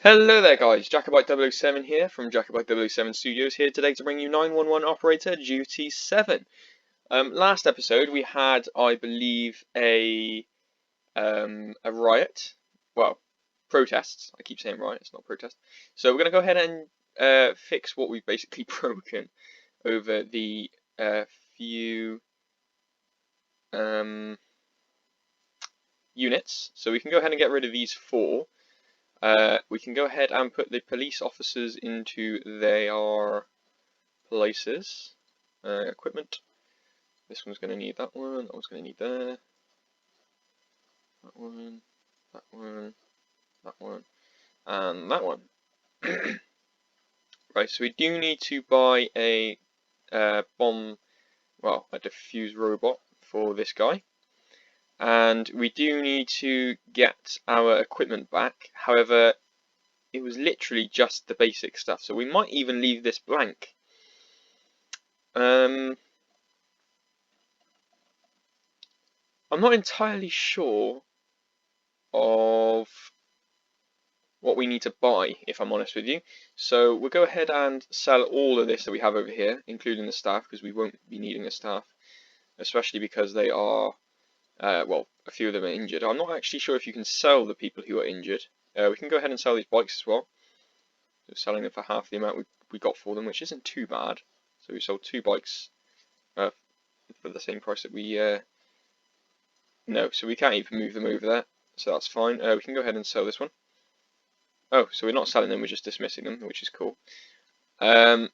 Hello there guys, Jacobite007 here from Jacobite007 Studios, here today to bring you 911 Operator Duty 7. Last episode we had, I believe, a riot. Well, protests. I keep saying riot, it's not protest. So we're going to go ahead and fix what we've basically broken over the few units. So we can go ahead and get rid of these four. We can go ahead and put the police officers into their places. Equipment. This one's going to need that one, that one's going to need there. That one, that one, that one, and that one. Right, so we do need to buy a a diffuse robot for this guy. And we do need to get our equipment back. However, it was literally just the basic stuff, so we might even leave this blank. I'm not entirely sure of what we need to buy, if I'm honest with you. So we'll go ahead and sell all of this that we have over here, including the staff, because we won't be needing the staff, especially because they are, well, a few of them are injured. I'm not actually sure if you can sell the people who are injured. We can go ahead and sell these bikes as well. So selling them for half the amount we got for them, which isn't too bad. So we sold two bikes for the same price that we no, so we can't even move them over there, so that's fine. We can go ahead and sell this one. Oh, so we're not selling them, we're just dismissing them, which is cool. So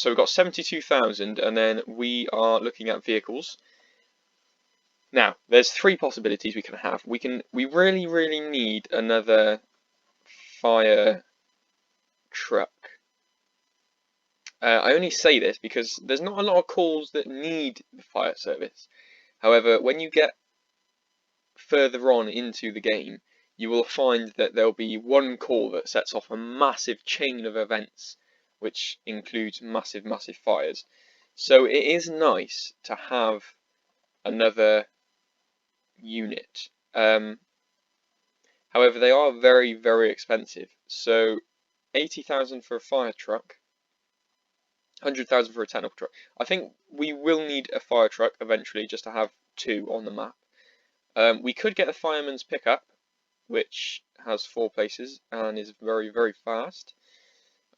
we've got 72,000, and then we are looking at vehicles. Now, there's three possibilities we can have. We really need another fire truck. I only say this because there's not a lot of calls that need the fire service. However, when you get further on into the game, you will find that there'll be one call that sets off a massive chain of events, which includes massive fires. So it is nice to have another unit. However, they are very expensive. So 80,000 for a fire truck, 100,000 for a technical truck. I think we will need a fire truck eventually, just to have two on the map. We could get a fireman's pickup, which has 4 places and is very fast.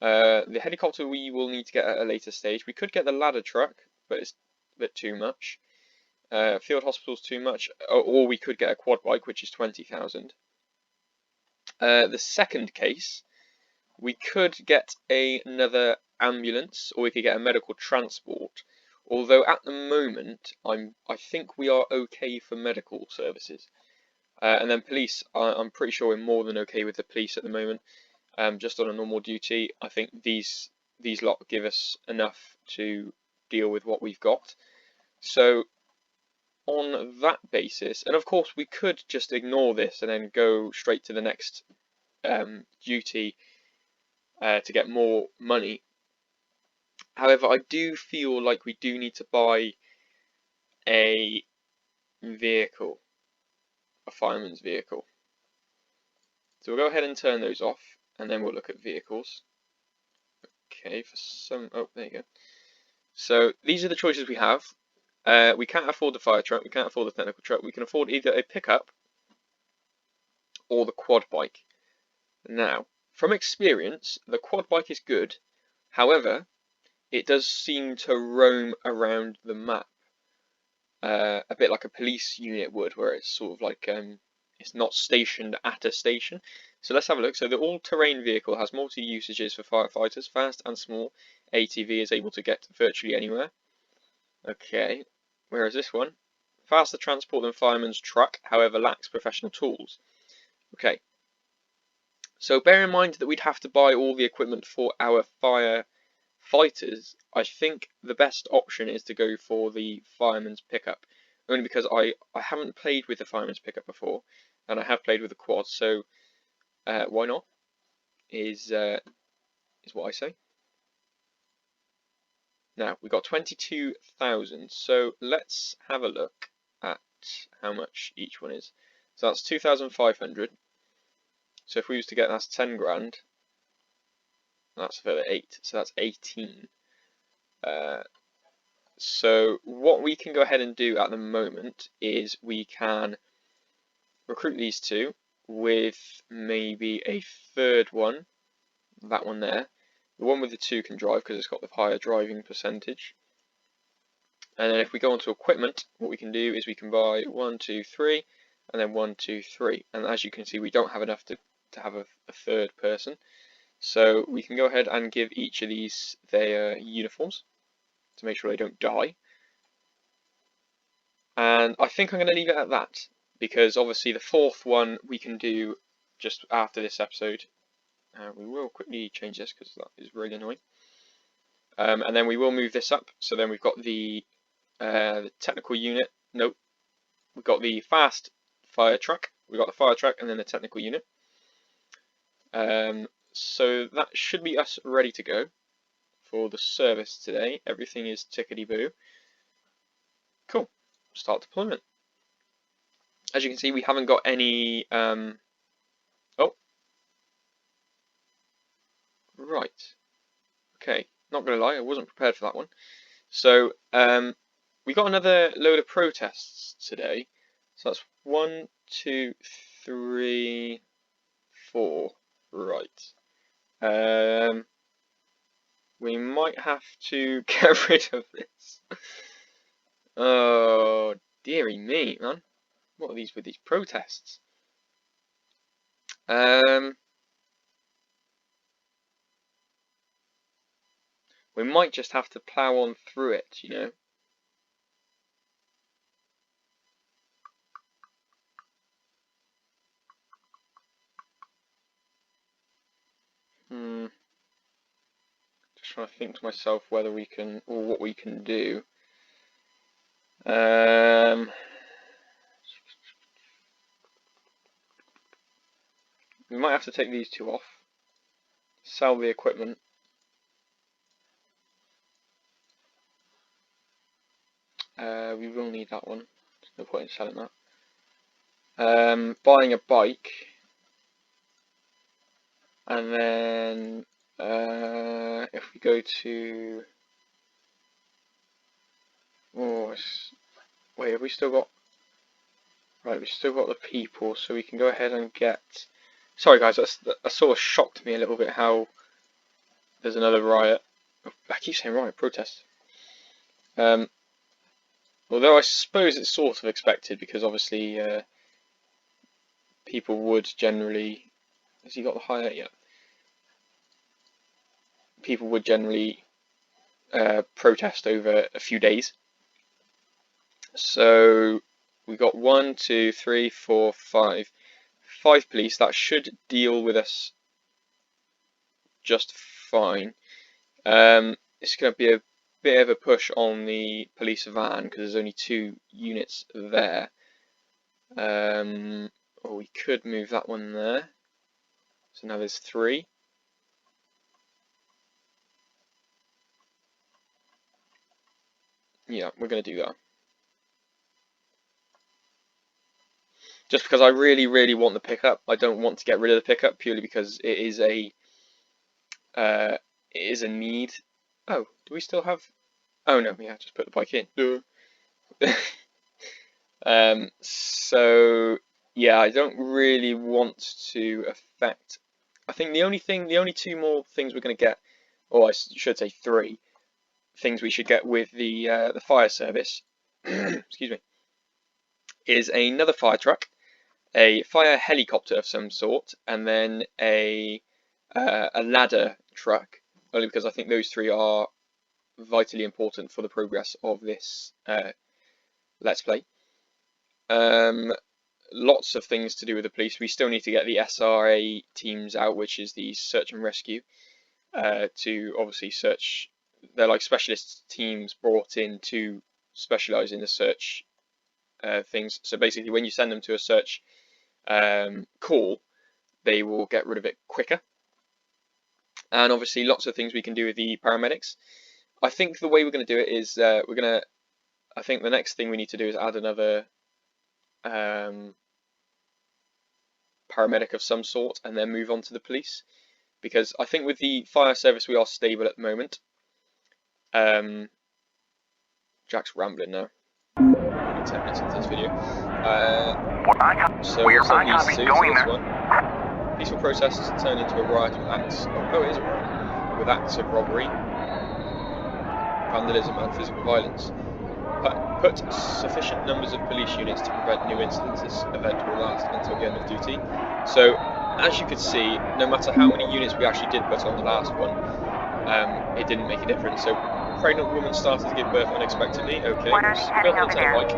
The helicopter we will need to get at a later stage. We could get the ladder truck, but it's a bit too much. Field hospital's too much, or we could get a quad bike, which is 20,000. The second case, we could get another ambulance, or we could get a medical transport. Although at the moment, I think we are okay for medical services. And then police, I'm pretty sure we're more than okay with the police at the moment. Just on a normal duty, I think these lot give us enough to deal with what we've got. So on that basis, and of course we could just ignore this and then go straight to the next duty to get more money. However, I do feel like we do need to buy a vehicle, a fireman's vehicle. So we'll go ahead and turn those off, and then we'll look at vehicles. Okay, oh, there you go. So these are the choices we have. We can't afford the fire truck, we can't afford the technical truck, we can afford either a pickup or the quad bike. Now, from experience, the quad bike is good. However, it does seem to roam around the map a bit like a police unit would, where it's sort of like it's not stationed at a station. So let's have a look. So the all-terrain vehicle has multi-usages for firefighters, fast and small. ATV is able to get virtually anywhere. Okay, whereas this one, faster transport than fireman's truck, however lacks professional tools. Okay, so bear in mind that we'd have to buy all the equipment for our firefighters. I think the best option is to go for the fireman's pickup, only because I haven't played with the fireman's pickup before, and I have played with the quad, so why not? Is what I say. Now we've got 22,000, so let's have a look at how much each one is. So that's 2,500. So if we was to get, that's 10 grand. That's a further 8, so that's 18. So what we can go ahead and do at the moment is we can recruit these two with maybe a third one, that one there. The one with the 2 can drive because it's got the higher driving percentage. And then if we go onto equipment, what we can do is we can buy 1, 2, 3, and then 1, 2, 3. And as you can see, we don't have enough to have a third person. So we can go ahead and give each of these their uniforms to make sure they don't die. And I think I'm going to leave it at that, because obviously the fourth one we can do just after this episode. We will quickly change this because that is really annoying. And then we will move this up. So then we've got the technical unit. Nope. We've got the fast fire truck. We've got the fire truck and then the technical unit. So that should be us ready to go for the service today. Everything is tickety-boo. Cool. Start deployment. As you can see, we haven't got any... Oh. Right. Okay. Not going to lie, I wasn't prepared for that one. So, we got another load of protests today. So that's 1, 2, 3, 4. Right. We might have to get rid of this. Oh, dearie me, man. What are these with these protests? We might just have to plow on through it, you know. Just trying to think to myself whether we can, or what we can do. We might have to take these two off, sell the equipment. We will need that one. There's no point in selling that. Buying a bike, and then if we go to, wait, have we still got? Right, we've still got the people, so we can go ahead and get. Sorry guys, that sort of shocked me a little bit how there's another riot. I keep saying riot, protest. Although I suppose it's sort of expected because obviously people would generally. Has he got the higher? Yeah. People would generally protest over a few days. So we got 1, 2, 3, 4, 5. 5 police. That should deal with us just fine. It's going to be a bit of a push on the police van because there's only 2 units there. Or we could move that one there. So now there's 3. Yeah, we're going to do that. Just because I really, really want the pickup. I don't want to get rid of the pickup purely because it is a need. Oh, do we still have? Oh no, yeah, just put the bike in. So yeah, I don't really want to affect. I think the only 2 more things we're going to get, or I should say 3 things we should get with the fire service. Excuse me. Is another fire truck, a fire helicopter of some sort, and then a ladder truck. Only because I think those 3 are vitally important for the progress of this Let's Play. Lots of things to do with the police. We still need to get the SRA teams out, which is the search and rescue, to obviously search. They're like specialist teams brought in to specialise in the search things. So basically, when you send them to a search call, they will get rid of it quicker. And obviously, lots of things we can do with the paramedics. I think the way we're going to do it is I think the next thing we need to do is add another paramedic of some sort and then move on to the police. Because I think with the fire service we are stable at the moment. Jack's rambling now. 10 minutes into this video. So we'll send these two to this one. Peaceful protests turn into a riot with acts of, oh, it is a riot, with acts of robbery, vandalism and physical violence. Put sufficient numbers of police units to prevent new incidents. This event will last until the end of duty. So, as you could see, no matter how many units we actually did put on the last one, it didn't make a difference. So, pregnant woman started to give birth unexpectedly. Okay, built on a turnpike.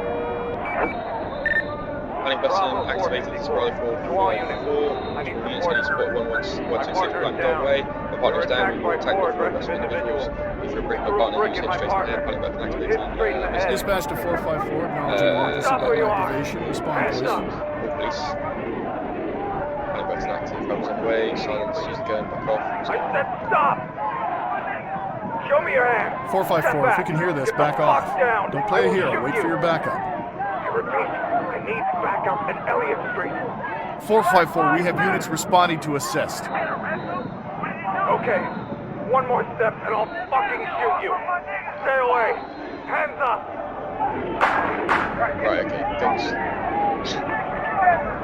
Panic button activated. This is Bravo 4. Units can support 126 Black Dog Way. The partner's down. We will attack the four rest of individuals. If you're a partner, you send straight to the head. Panic button activated. Dispatch to 454. Acknowledging activation. Respond, please. All police. Panic button active. Comes on the way. Silence. Use the gun. Back off. I said stop! Show me your hand. 454, if you can hear this, back off. Don't play a hero, wait for your backup. I repeat, I need backup at Elliott Street. 454, we have units responding to assist. Okay, one more step and I'll fucking shoot you. Stay away. Hands up. Right, okay, thanks.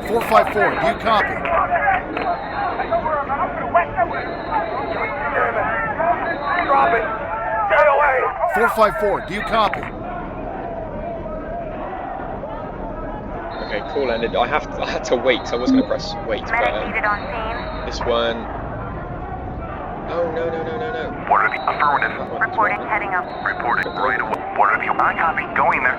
454, do you copy? Damn it. Drop it. Stay away. 454, do you copy? Okay, call ended. I had to wait. I was going to press wait, but this one. Oh no. What are the affirmative? Reporting, heading up. Reporting right away. What are you? I copy. Going there.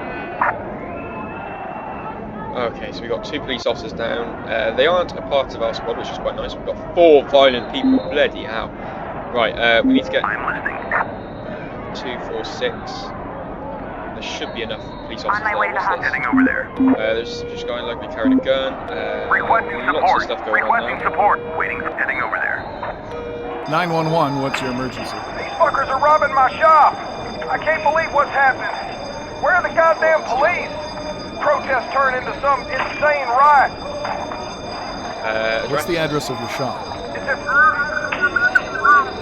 Okay, so we got 2 police officers down. They aren't a part of our squad, which is quite nice. We've got 4 violent people. Bloody hell. Right, we need to get I'm listening. 2, 4, 6. There should be enough police officers. On my way to the hospital. Heading over there. There's this guy likely carrying a gun. Requesting Lots of support. stuff going on Requesting now. support. Waiting. Heading over there. 911, what's your emergency? These fuckers are robbing my shop. I can't believe what's happening. Where are the goddamn police? Protests turn into some insane riot. What's the address of your shop? Is it...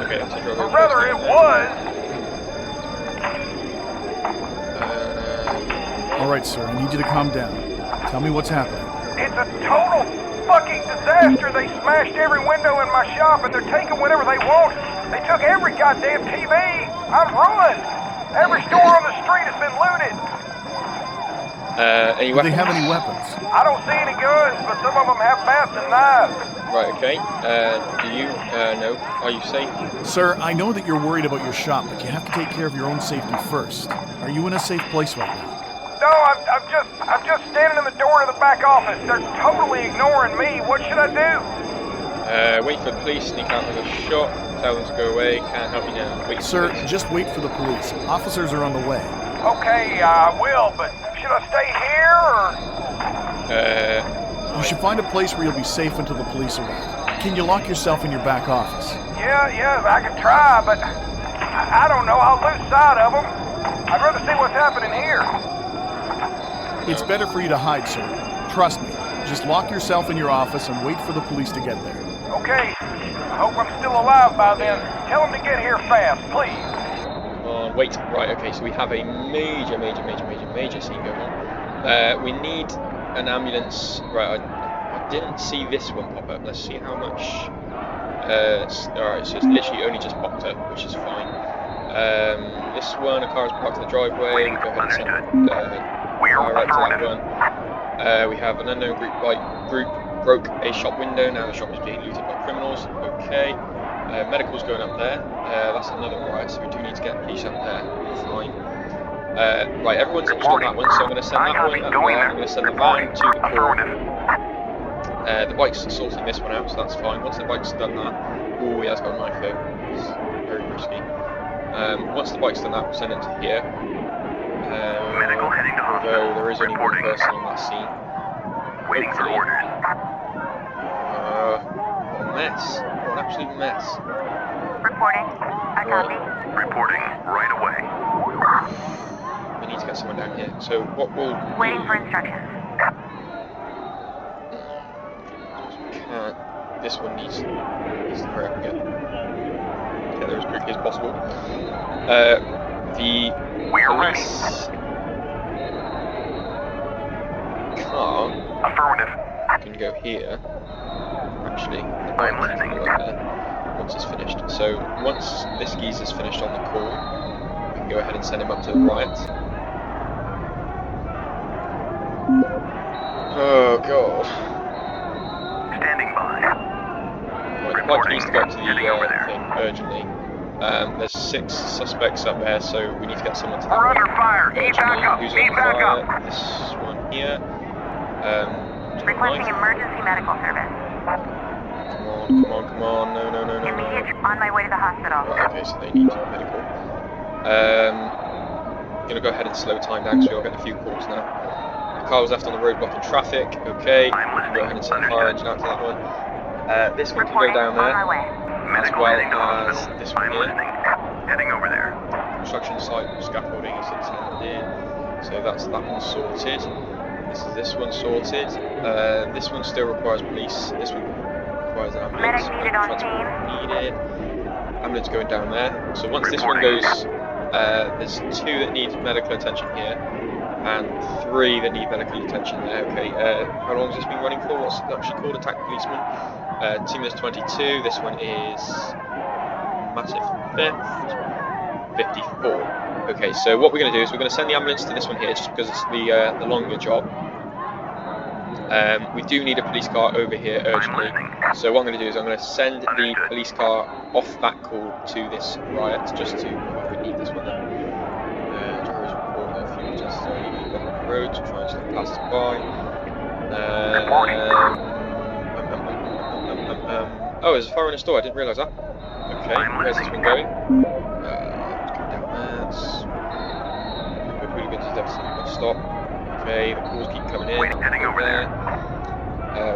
Okay, that's a drug Or rather, it was. Alright, sir, I need you to calm down. Tell me what's happening. It's a total fucking disaster. They smashed every window in my shop and they're taking whatever they want. They took every goddamn TV. I'm ruined. Every store on the street has been looted. Any Do weapons? they have any weapons? I don't see any guns, but some of them have bats and knives. Right, okay. Do you? No. Are you safe? Sir, I know that you're worried about your shop, but you have to take care of your own safety first. Are you in a safe place right now? No, I'm just standing in the door to the back office. They're totally ignoring me. What should I do? Wait for the police, sneak out with a shot, tell them to go away, can't help you now. Wait for Sir, the police. just wait for the police. Officers are on the way. Okay, I will, but should I stay here or? You should find a place where you'll be safe until the police arrive. Can you lock yourself in your back office? Yeah, I could try, but I don't know. I'll lose sight of them. I'd rather see what's happening here. It's better for you to hide, sir. Trust me. Just lock yourself in your office and wait for the police to get there. Okay. I hope I'm still alive by then. Tell them to get here fast, please. Wait, right, okay, so we have a major scene going on. We need an ambulance. Right, I didn't see this one pop up. Let's see how much. Alright, so it's literally only just popped up, which is fine. This one, a car is parked in the driveway. Go ahead and send fire right to that one. We have an unknown group broke a shop window. Now the shop is being looted by criminals. Okay. Medical's going up there. That's another riot, so we do need to get police up there. Fine. Right, everyone's interested in that one, so I'm going to send that one up there. I'm going to send the van to the core. The bike's sorting this one out, so that's fine. Once the bike's done that, oh, he has got a knife though. It's very risky. Once the bike's done that, we'll send it to here. Medical heading to hospital. Although there is only one person on that scene. Waiting for Hopefully. orders. What a mess. What an absolute mess. Reporting. I copy. Reporting right away. We need to get someone down here. So what we'll Waiting for instructions. this one needs to hurry up and get there as quickly as possible. The police car can go here. Actually, I'm listening. Once it's finished. So once this geezer's finished on the call, we can go ahead and send him up to the riot. Oh god. Standing by. Right, the bike needs to go up to the thing urgently. There's 6 suspects up there, so we need to get someone to that We're one under fire. Need urgently. backup. Who's Need on backup. fire? This one here. Requesting emergency medical service. Come on. No. Immediate on my way to the hospital. Right, okay, so they need medical. Gonna go ahead and slow time down because we are getting a few calls now. The car was left on the road blocking traffic. Okay, I'm we can go ahead and send the fire engine out to that one. This one can go Reporting down on my there, way. Medical well heading to as hospital. this one I'm here. listening. Heading over there. Construction site scaffolding is attended. So that's that one sorted. This one sorted. This one still requires police. This one requires an ambulance. Medic needed on Transport scene. needed. Ambulance going down there. So once this one goes, there's 2 that need medical attention here, and 3 that need medical attention there. Okay. How long has this been running for? What's it actually called? Attack policeman. Team is 22. This one is massive theft. 54. Okay, so what we're going to do is we're going to send the ambulance to this one here just because it's the longer job. We do need a police car over here urgently. So what I'm going to do is I'm going to send the police car off that call to this riot just to... Oh, we need this one then. Drivers report that a few protesters are illegally blocking the road to try and stop passers-by. Oh, there's a fire in the store. I didn't realise that. Okay, where's this one going? Hooligans is definitely stop. Okay, the calls keep coming in. Heading over there.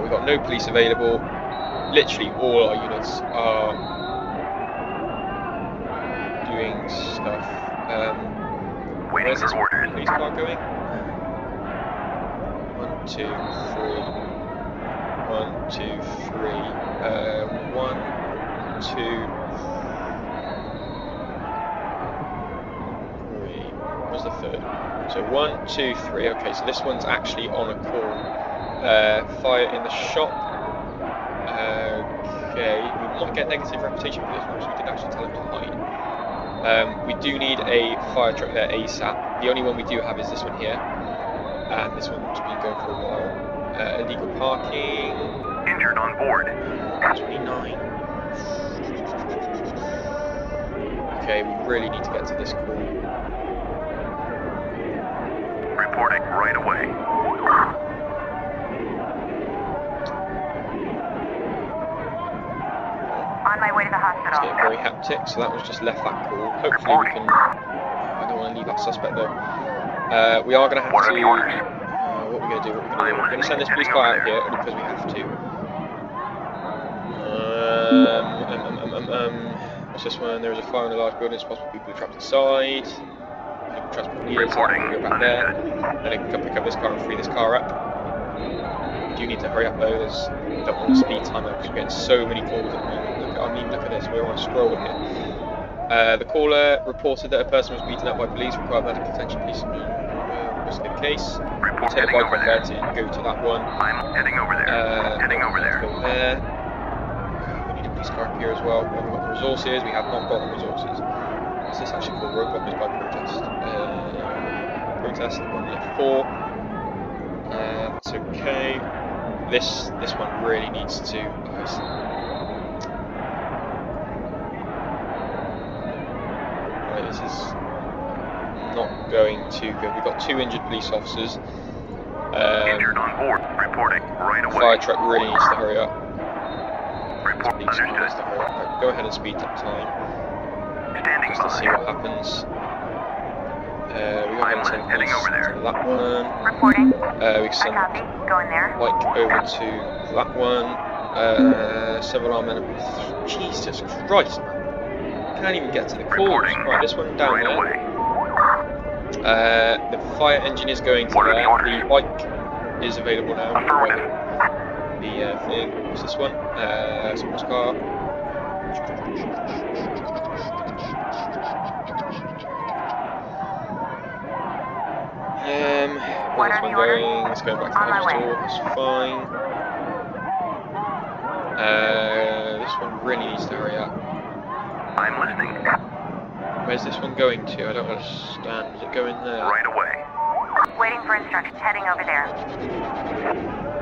We've got no police available. Literally all our units are doing stuff. Waiting Where's for this orders. police car going? 1, 2, 3. 1, 2, 3. 1, 2, 3. Where's the third? So 1, 2, 3. Okay, so this one's actually on a call. Fire in the shop. Okay, we might get negative reputation for this one because we did actually tell him to hide. We do need a fire truck there ASAP. The only one we do have is this one here, and this one's been going for a while. Illegal parking. Injured on board. 29. Okay, we really need to get to this call. Reporting right away. On my way to the It's hospital. getting very hectic, so that was just left that call. Hopefully we can... I don't want to leave that suspect though. We are going to have What to... are the orders? what are we going to do? We're going to send this police car out here only because we have to. What's this one? There is a fire in a large building. It's possible people are trapped inside. Transport needed, so we can go back there. Then they can come pick up this car and free this car up. We do need to hurry up though. We don't want to speed time up because we're getting so many calls at the moment. Look at this. We're on a scroll here. The caller reported that a person was beaten up by police, required medical attention. Police investigate the case. We take the bike back there to go to that one. I'm heading over there. Heading over there. Go there. We need a police car up here as well. We haven't got the resources. We have not got the resources. What's this actually called? Roadblock is by protest. Protest 104. That's okay. This one really needs to. Right, this is not going too good. We've got 2 injured police officers. Injured on board. Reporting right away. Fire truck really needs to hurry up. Report Police needs to understood. hurry up. Right, go ahead and speed up time Standing just to see by. what happens. We go ahead and send heading police over there. to that one. Reporting. We can I send copy. Going there. Mike over to that one. Several armed men. Jesus Christ, man. Can't even get to the calls. Reporting Right, this one down right there. away. The fire engine is going to What are the there. orders? The bike is available now. Affirmative. the thing. What's this one? Someone's car. Where's this one going? It's going back to the hospital. That's fine. This one really needs to hurry up. I'm listening. Where's this one going to? I don't understand. Is it going there? Right away. Waiting for instructions. Heading over there.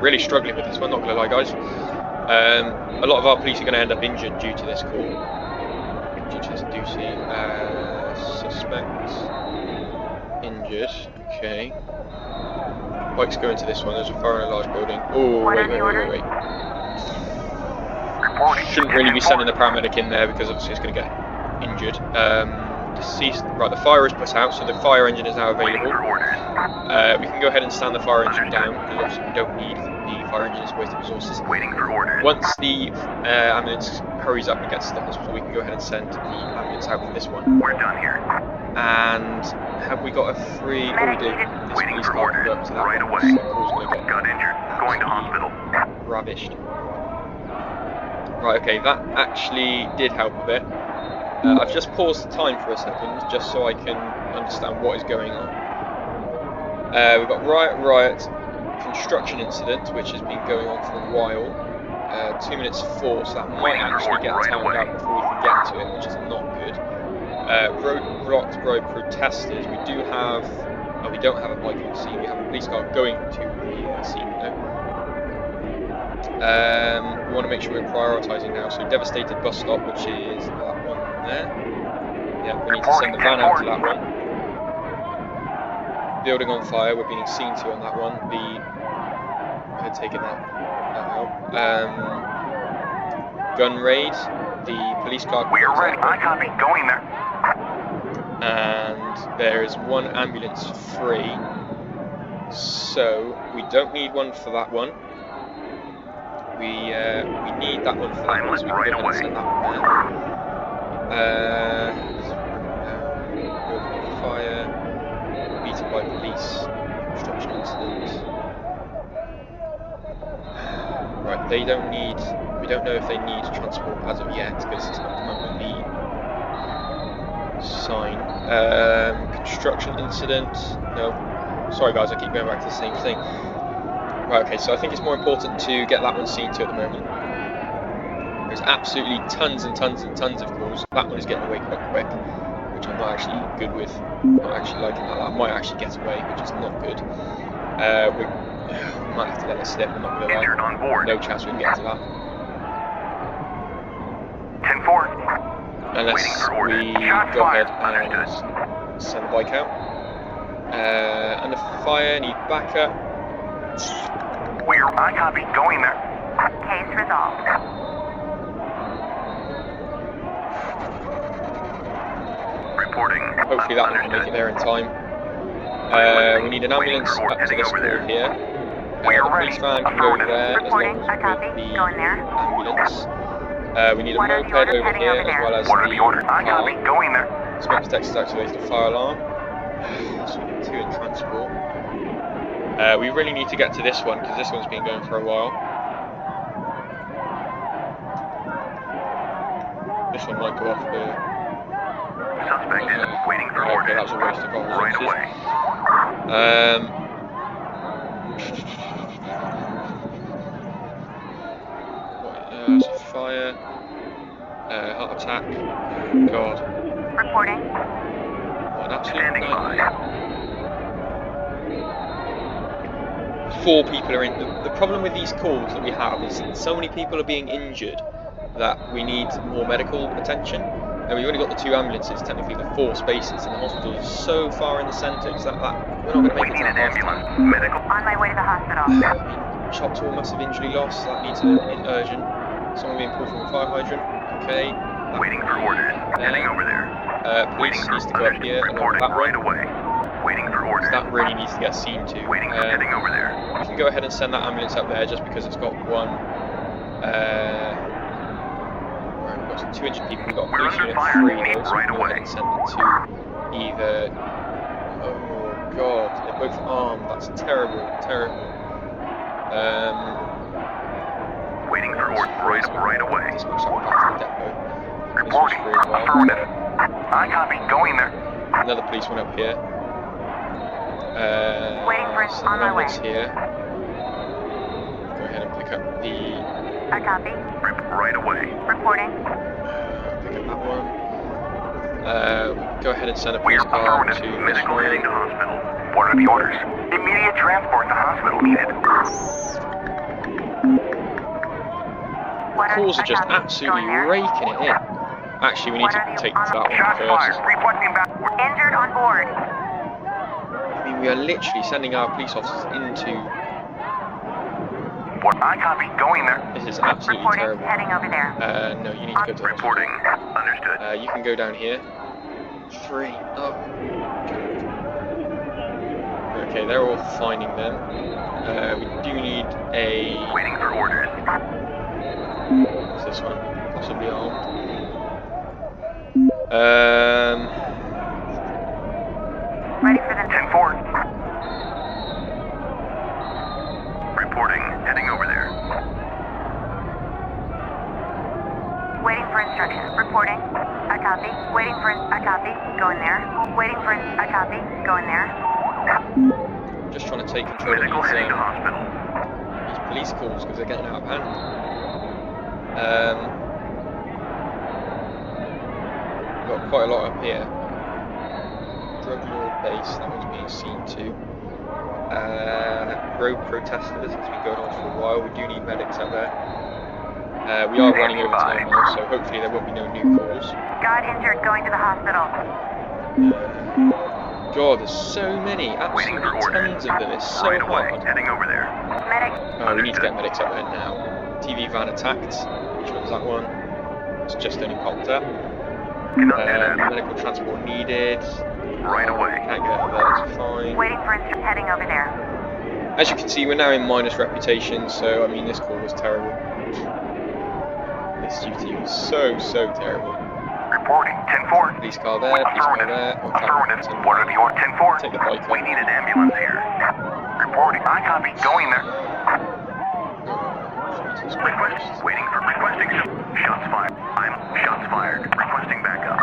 Really struggling with this one, not gonna lie, guys. A lot of our police are going to end up injured due to this call. Due to this doozy. Suspect injured. Okay. Bikes go into this one. There's a fire in a large building. Oh, wait. Shouldn't really be sending the paramedic in there because obviously it's going to get injured. Deceased. Right, the fire is put out, so the fire engine is now available. We can go ahead and stand the fire engine down because obviously we don't need the fire engine as waste of resources. Waiting for orders. Once the ambulance hurries up and gets to the hospital, we can go ahead and send the ambulance out for this one. We're done here. And have we got a free? Oh, we do. This Waiting police for car orders. can go up to that Right one, away. so Paul's going to get Got injured. Going to hospital. ravished. Right, okay, that actually did help a bit. I've just paused the time for a second, just so I can understand what is going on. We've got riot, construction incident, which has been going on for a while. 2 minutes 4, so that might actually get timed out before we can get to it, which is not good. Road blocked by protesters. We do have, we don't have a bike on the scene. We have a police car going to the scene though. We want to make sure we're prioritising now. So devastated bus stop, which is that one there. Yeah, we need to send the van out to that one. Building on fire, we're being seen to on that one. Taking that out. Gun raid, the police car. We are ready. I copy. Going there. And there is one ambulance free, so we don't need one for that one. We need that one for that one, so we can go ahead and send that one there. Building on fire, beaten by police, construction incident. Right, they don't need. We don't know if they need transport as of yet because it's not come up with the sign. Construction incident. No. Sorry guys, I keep going back to the same thing. Right, okay, so I think it's more important to get that one seen to at the moment. There's absolutely tons and tons and tons of calls. That one is getting away quite quick, which I'm not actually good with. I'm not actually liking that. That might actually get away, which is not good. We might have to let it slip, I'm not going to Injured on board. No chance we can get to that. 10-4. Unless we go ahead and send the bike out. Under fire, need backup. I copy. Going there. Case resolved. Reporting. Hopefully that one can make it there in time. We need an ambulance up to this wall here. The police van can go over there as long as with the ambulance. We need a moped over here as well as What are the orders? I copy. car. Going there. Smoke detectors activated the fire alarm. So we need 2 in transport. We really need to get to this one because this one's been going for a while. This one might go off the. Suspect is waiting for Okay, orders. that was a waste of our Right resources. away. There's a fire. Heart attack. God. Reporting. What an absolute Standing by. nightmare. 4 people are in. The problem with these calls that we have is so many people are being injured that we need more medical attention. And we've only got the 2 ambulances, technically the 4 spaces, and the hospital is so far in the centre. We're not going to We make it need to an that half ambulance. time. Medical. On my way to the hospital. I mean, chopped to a massive injury loss. That needs an urgent. Someone being pulled from a fire hydrant. Okay. That Waiting for orders. Heading over there. Police Waiting for needs to go up here along reporting that right one. away. Waiting for orders. That really needs to get seen to. Waiting for heading over there. We can go ahead and send that ambulance up there just because it's got one. Right, we've got some 2 injured people. We've got a We're police under unit fire. 3 Need though, so we right can go ahead away. and send it to either. Oh god, they're both armed. That's terrible, terrible. Right away. Dispatch that one back to the depot. Reporting. This was free as well. Affirmative. I copy. Going there. Another policeman up here. Waiting for So on my one way. that's here. Go ahead and pick up the. I copy. Right away. Reporting. Pick up that one. Go ahead and send a We police are car affirmative. to this Medical heading to one. hospital. What are the orders? Immediate transport to hospital needed. What Calls are I just copy. absolutely Going there. raking it in. Actually, we need What to are the take them to that one Shots first. fired. Requesting back. Injured on board. I mean, we are literally sending our police officers into. What? I copy. Going there. This is absolutely Reporting. terrible. Heading over there. No, you need to go to the Reporting. hospital. Understood. You can go down here. 3. Oh. Okay, they're all finding them. We do need a. Waiting for orders. What's this one? Possibly armed. Ready for the 10-4. Reporting. Heading over there. Waiting for instructions. Reporting. I copy. Waiting for I copy. Going there. Waiting for I copy. Going there. Just trying to take control of Medical heading to these hospital. police calls because they're getting out of hand. We've got quite a lot up here. Drug lord base, that one's being seen to. Road protesters, that's been going on for a while. We do need medics up there. We are running over time now, so hopefully there will be no new calls. Got injured. Going to the hospital. God, there's so many, Waiting absolutely for orders. tons of them. It's so Right away. hard. Heading over there. Medic. Oh, we need to get medics up there now. TV van attacked. Which one's that one? It's just only popped up. Cannot do that. Medical transport needed. Right away. Can't get out of there, it's fine. Waiting for heading over there. As you can see, we're now in minus reputation, so I mean, this call was terrible. This duty was so terrible. Reporting. 10-4. Police car there, police car there. Oh, Affirmative. crap. What are the orders? 10-4. Take the bike We up. need an ambulance here. Reporting. I copy. Going there. Jesus Request. Christ. Waiting for requesting. Shots fired. Shots fired. Requesting backup.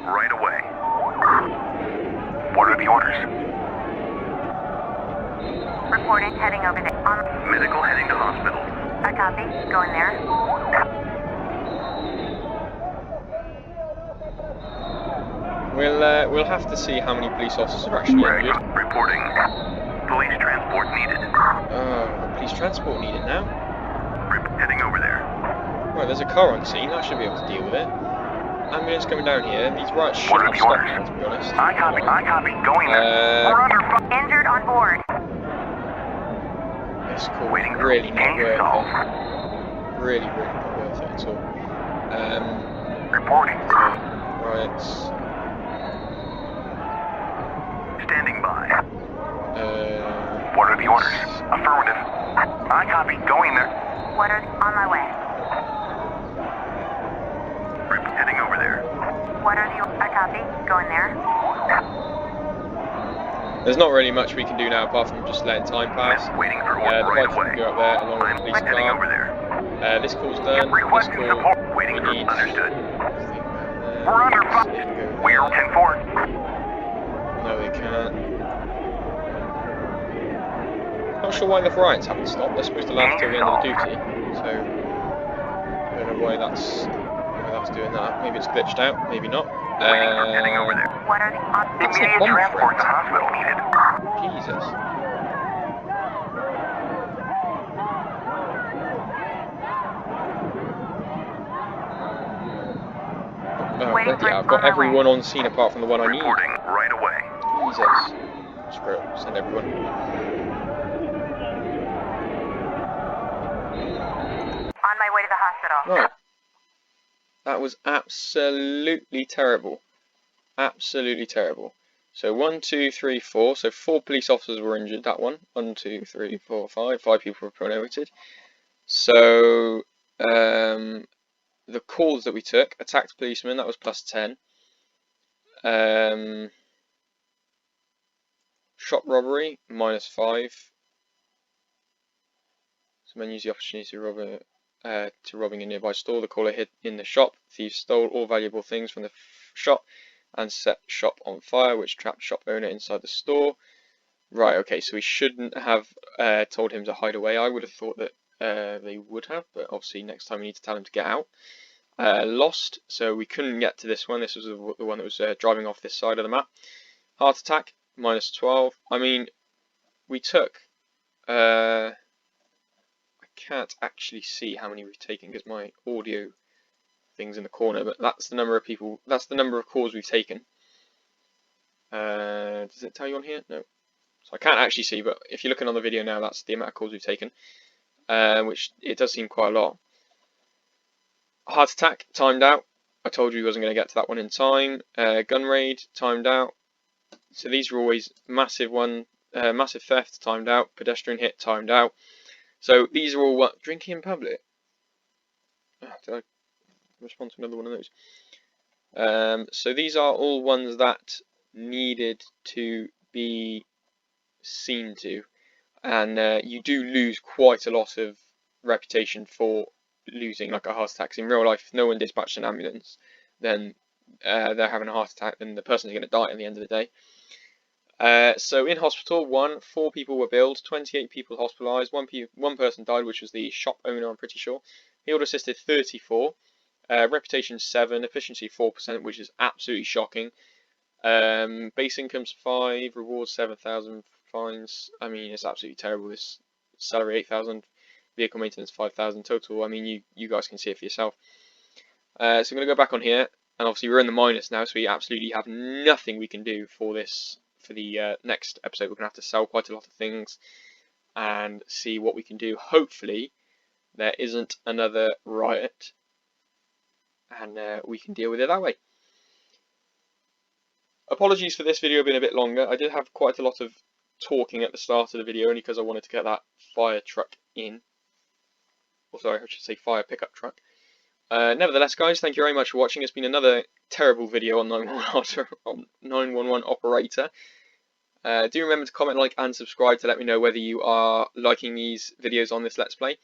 Right away. What are the orders? Reporting. Heading over there. On. Medical heading to hospital. I copy. Going there. We'll have to see how many police officers are actually injured. Reporting. Police transport needed. Police transport needed now. Heading over there. Right, there's a car on scene. That should be able to deal with it. Ambulance coming down here. These riots should What are have the stopped orders? now, to be honest. I copy. Going there. We're under fire. Injured on board. This call Waiting for really not case worth solved. it. Really not worth it at all. Reporting. Riots. Standing by. Uh, What are the orders? Affirmative. I copy. Going there. What are on my way? Heading over there. What are the I copy. Going there. There's not really much we can do now apart from just letting time pass. Waiting for The orders. bike Right can away. go up there along with the police Heading over car. there. This call's done. This Requesting call, support. Waiting we for. need. Understood. We're We're under fire. We're 10-4. No, they can't. Not sure why the riots haven't stopped. They're supposed to last till the end of the duty, so I don't know why that's doing that. Maybe it's glitched out. Maybe not. Heading over there. What are the on? That's a Immediate bomb transport threat. to hospital needed. Jesus. Oh, Waiting bloody for- hell, I've got on my way. everyone on scene apart from the one I need. Reporting right away. Jesus. Screw it. Send everyone. On my way to the hospital. Right. That was absolutely terrible. Absolutely terrible. So 1, 2, 3, 4. So 4 police officers were injured. That one. 1, 2, 3, 4, 5. 5 people were promoted. So the calls that we took: attacked policeman. That was plus 10. Shop robbery minus 5. Some men use the opportunity to robbing a nearby store. The caller hid in the shop. Thieves stole all valuable things from the shop and set shop on fire, which trapped shop owner inside the store. Right, okay, so we shouldn't have told him to hide away. I would have thought that they would have, but obviously next time we need to tell him to get out. Lost, so we couldn't get to this one. This was the one that was driving off this side of the map. Heart attack, -12. I mean, we took... I can't actually see how many we've taken because my audio thing's in the corner, but that's the number of people, that's the number of calls we've taken. Does it tell you on here? No. So I can't actually see, but if you're looking on the video now, that's the amount of calls we've taken, which it does seem quite a lot. Heart attack, timed out. I told you he wasn't going to get to that one in time. Gun raid, timed out. So these are always massive massive theft, timed out. Pedestrian hit, timed out. So these are all what drinking in public. Did I respond to another one of those? So these are all ones that needed to be seen to, and you do lose quite a lot of reputation for losing like a heart attack. In real life, if no one dispatched an ambulance, then they're having a heart attack, then the person's going to die at the end of the day. So in hospital, 4 people were billed, 28 people hospitalised, one person died, which was the shop owner, I'm pretty sure. Field assisted 34, reputation 7, efficiency 4%, which is absolutely shocking. Base income's 5, rewards 7,000, fines. I mean, it's absolutely terrible. This salary 8,000, vehicle maintenance 5,000 total. I mean, you guys can see it for yourself. So I'm going to go back on here, and obviously we're in the minus now, so we absolutely have nothing we can do for this. For the next episode, we're going to have to sell quite a lot of things and see what we can do. Hopefully, there isn't another riot, and we can deal with it that way. Apologies for this video being a bit longer. I did have quite a lot of talking at the start of the video, only because I wanted to get that fire truck in. Or sorry, I should say fire pickup truck. Nevertheless, guys, thank you very much for watching. It's been another terrible video on 911 operator. Do remember to comment, like, and subscribe to let me know whether you are liking these videos on this Let's Play.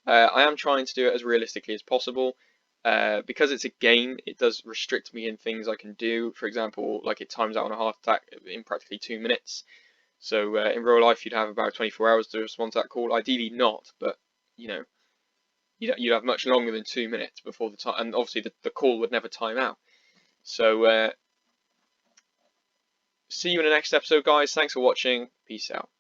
I am trying to do it as realistically as possible. Because it's a game, it does restrict me in things I can do. For example, like it times out on a heart attack in practically 2 minutes. So in real life, you'd have about 24 hours to respond to that call. Ideally not, but you know, you'd have much longer than 2 minutes before the time, and obviously the call would never time out. So see you in the next episode, guys. Thanks for watching. Peace out.